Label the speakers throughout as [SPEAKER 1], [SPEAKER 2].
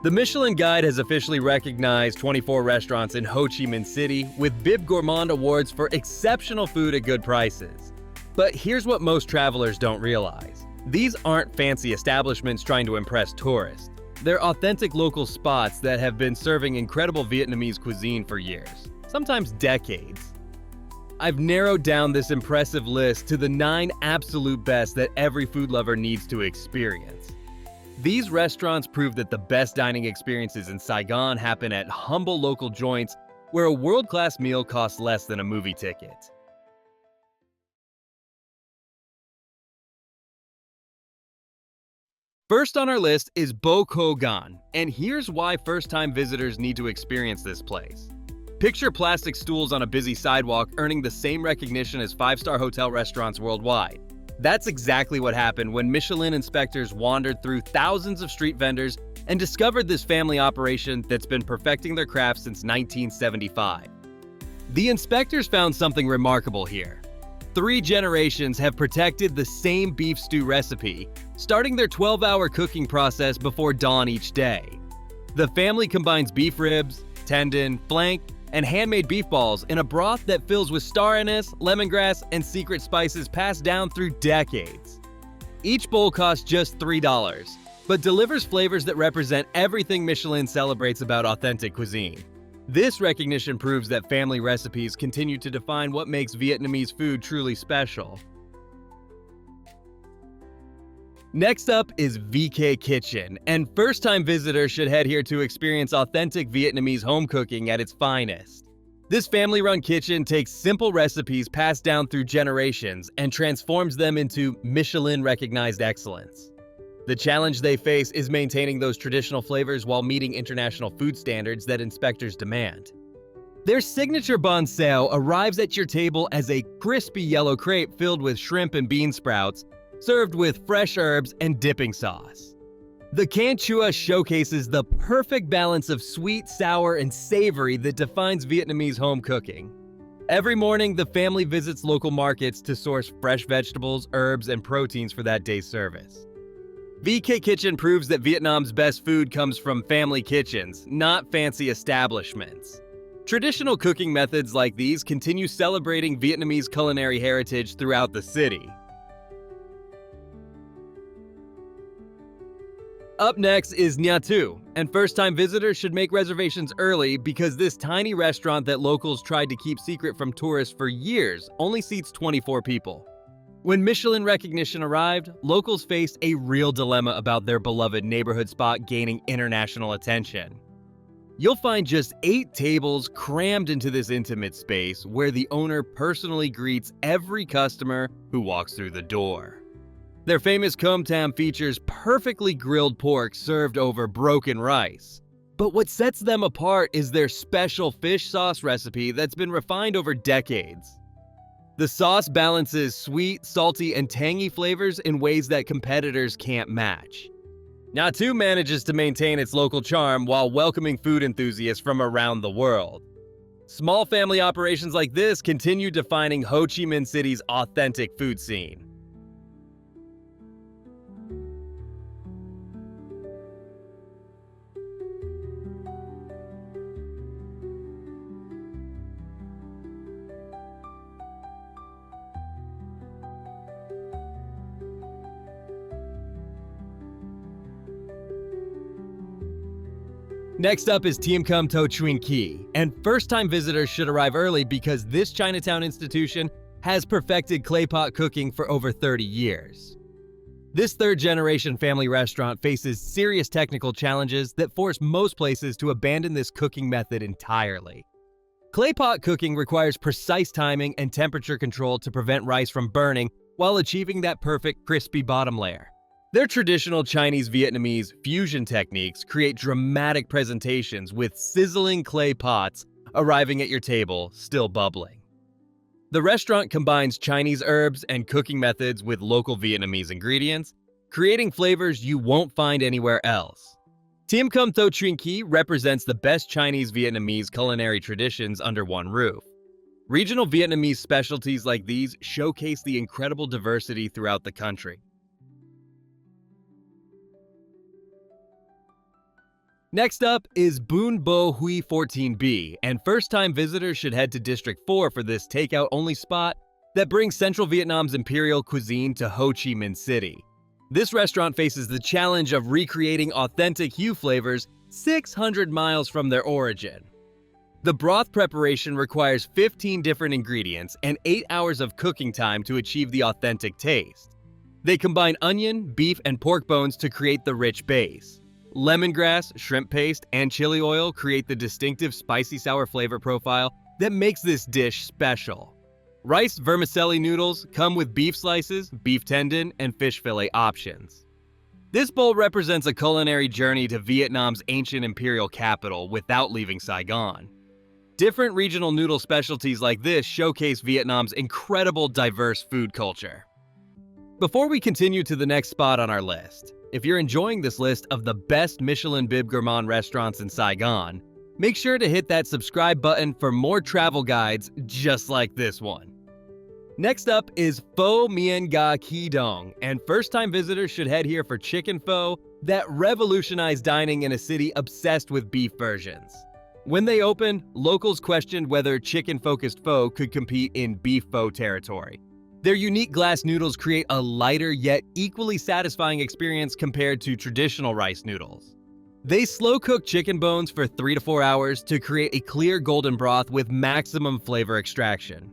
[SPEAKER 1] The Michelin Guide has officially recognized 24 restaurants in Ho Chi Minh City with Bib Gourmand awards for exceptional food at good prices. But here's what most travelers don't realize. These aren't fancy establishments trying to impress tourists. They're authentic local spots that have been serving incredible Vietnamese cuisine for years, sometimes decades. I've narrowed down this impressive list to the 9 absolute best that every food lover needs to experience. These restaurants prove that the best dining experiences in Saigon happen at humble local joints where a world-class meal costs less than a movie ticket. First on our list is Bo Co Gan, and here's why first-time visitors need to experience this place. Picture plastic stools on a busy sidewalk earning the same recognition as 5-star hotel restaurants worldwide. That's exactly what happened when Michelin inspectors wandered through thousands of street vendors and discovered this family operation that's been perfecting their craft since 1975. The inspectors found something remarkable here. 3 generations have protected the same beef stew recipe, starting their 12-hour cooking process before dawn each day. The family combines beef ribs, tendon, flank, and handmade beef balls in a broth that fills with star anise, lemongrass, and secret spices passed down through decades. Each bowl costs just $3, but delivers flavors that represent everything Michelin celebrates about authentic cuisine. This recognition proves that family recipes continue to define what makes Vietnamese food truly special. Next up is VK Kitchen, and first-time visitors should head here to experience authentic Vietnamese home cooking at its finest. This family-run kitchen takes simple recipes passed down through generations and transforms them into Michelin-recognized excellence. The challenge they face is maintaining those traditional flavors while meeting international food standards that inspectors demand. Their signature banh sao arrives at your table as a crispy yellow crepe filled with shrimp and bean sprouts, served with fresh herbs and dipping sauce. The canh chua showcases the perfect balance of sweet, sour, and savory that defines Vietnamese home cooking. Every morning, the family visits local markets to source fresh vegetables, herbs, and proteins for that day's service. VK Kitchen proves that Vietnam's best food comes from family kitchens, not fancy establishments. Traditional cooking methods like these continue celebrating Vietnamese culinary heritage throughout the city. Up next is Nhat Tu, and first-time visitors should make reservations early because this tiny restaurant that locals tried to keep secret from tourists for years only seats 24 people. When Michelin recognition arrived, locals faced a real dilemma about their beloved neighborhood spot gaining international attention. You'll find just 8 tables crammed into this intimate space where the owner personally greets every customer who walks through the door. Their famous Com Tam features perfectly grilled pork served over broken rice. But what sets them apart is their special fish sauce recipe that's been refined over decades. The sauce balances sweet, salty, and tangy flavors in ways that competitors can't match. Nhat Tu manages to maintain its local charm while welcoming food enthusiasts from around the world. Small family operations like this continue defining Ho Chi Minh City's authentic food scene. Next up is Tiem Com Toong Ky, and first-time visitors should arrive early because this Chinatown institution has perfected clay pot cooking for over 30 years. This third-generation family restaurant faces serious technical challenges that force most places to abandon this cooking method entirely. Clay pot cooking requires precise timing and temperature control to prevent rice from burning while achieving that perfect crispy bottom layer. Their traditional Chinese-Vietnamese fusion techniques create dramatic presentations with sizzling clay pots arriving at your table, still bubbling. The restaurant combines Chinese herbs and cooking methods with local Vietnamese ingredients, creating flavors you won't find anywhere else. Tiem Com Toong Ky represents the best Chinese-Vietnamese culinary traditions under one roof. Regional Vietnamese specialties like these showcase the incredible diversity throughout the country. Next up is Bun Bo Hui 14B, and first-time visitors should head to District 4 for this takeout-only spot that brings Central Vietnam's imperial cuisine to Ho Chi Minh City. This restaurant faces the challenge of recreating authentic Hue flavors 600 miles from their origin. The broth preparation requires 15 different ingredients and 8 hours of cooking time to achieve the authentic taste. They combine onion, beef, and pork bones to create the rich base. Lemongrass, shrimp paste, and chili oil create the distinctive spicy sour flavor profile that makes this dish special. Rice vermicelli noodles come with beef slices, beef tendon, and fish fillet options. This bowl represents a culinary journey to Vietnam's ancient imperial capital without leaving Saigon. Different regional noodle specialties like this showcase Vietnam's incredible diverse food culture. Before we continue to the next spot on our list, if you're enjoying this list of the best Michelin Bib Gourmand restaurants in Saigon, make sure to hit that subscribe button for more travel guides just like this one. Next up is Pho Mien Ga Ki Dong, and first-time visitors should head here for chicken pho that revolutionized dining in a city obsessed with beef versions. When they opened, locals questioned whether chicken-focused pho could compete in beef pho territory. Their unique glass noodles create a lighter yet equally satisfying experience compared to traditional rice noodles. They slow-cook chicken bones for 3 to 4 hours to create a clear golden broth with maximum flavor extraction.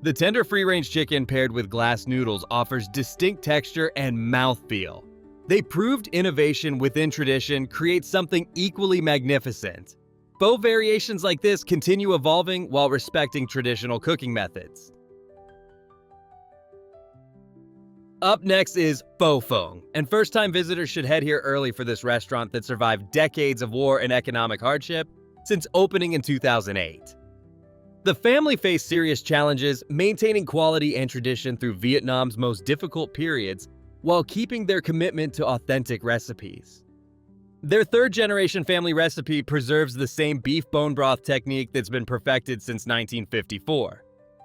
[SPEAKER 1] The tender free-range chicken paired with glass noodles offers distinct texture and mouthfeel. They proved innovation within tradition creates something equally magnificent. Pho variations like this continue evolving while respecting traditional cooking methods. Up next is Pho Phong, and first-time visitors should head here early for this restaurant that survived decades of war and economic hardship since opening in 2008. The family faced serious challenges maintaining quality and tradition through Vietnam's most difficult periods while keeping their commitment to authentic recipes. Their third-generation family recipe preserves the same beef bone broth technique that's been perfected since 1954.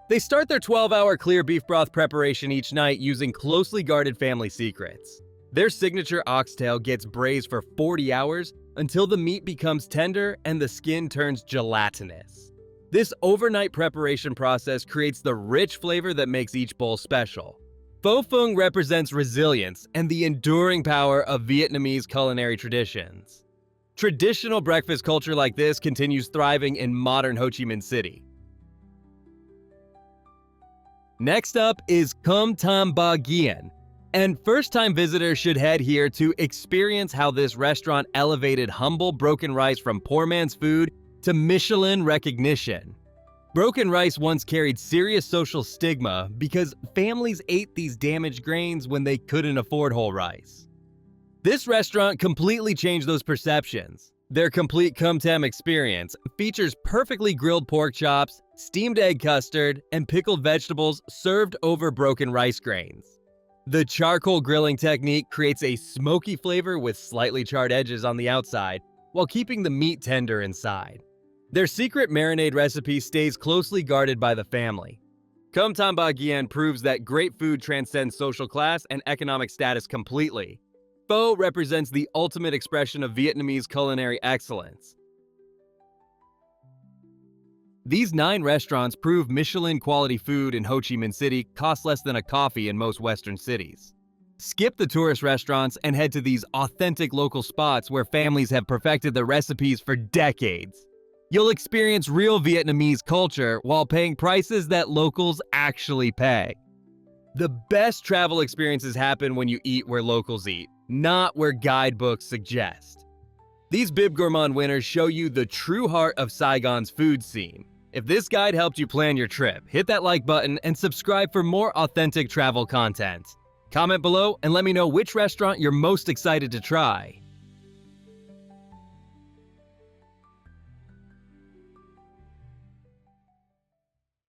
[SPEAKER 1] They start their 12-hour clear beef broth preparation each night using closely guarded family secrets. Their signature oxtail gets braised for 40 hours until the meat becomes tender and the skin turns gelatinous. This overnight preparation process creates the rich flavor that makes each bowl special. Pho Phong represents resilience and the enduring power of Vietnamese culinary traditions. Traditional breakfast culture like this continues thriving in modern Ho Chi Minh City. Next up is Com Tam Ba Ghien, and first-time visitors should head here to experience how this restaurant elevated humble broken rice from poor man's food to Michelin recognition. Broken rice once carried serious social stigma because families ate these damaged grains when they couldn't afford whole rice. This restaurant completely changed those perceptions. Their complete Com Tam experience features perfectly grilled pork chops, steamed egg custard, and pickled vegetables served over broken rice grains. The charcoal grilling technique creates a smoky flavor with slightly charred edges on the outside, while keeping the meat tender inside. Their secret marinade recipe stays closely guarded by the family. Com Tam Ba Ghien proves that great food transcends social class and economic status completely. Pho represents the ultimate expression of Vietnamese culinary excellence. These 9 restaurants prove Michelin-quality food in Ho Chi Minh City costs less than a coffee in most Western cities. Skip the tourist restaurants and head to these authentic local spots where families have perfected their recipes for decades. You'll experience real Vietnamese culture while paying prices that locals actually pay. The best travel experiences happen when you eat where locals eat, not where guidebooks suggest. These Bib Gourmand winners show you the true heart of Saigon's food scene. If this guide helped you plan your trip, hit that like button and subscribe for more authentic travel content. Comment below and let me know which restaurant you're most excited to try.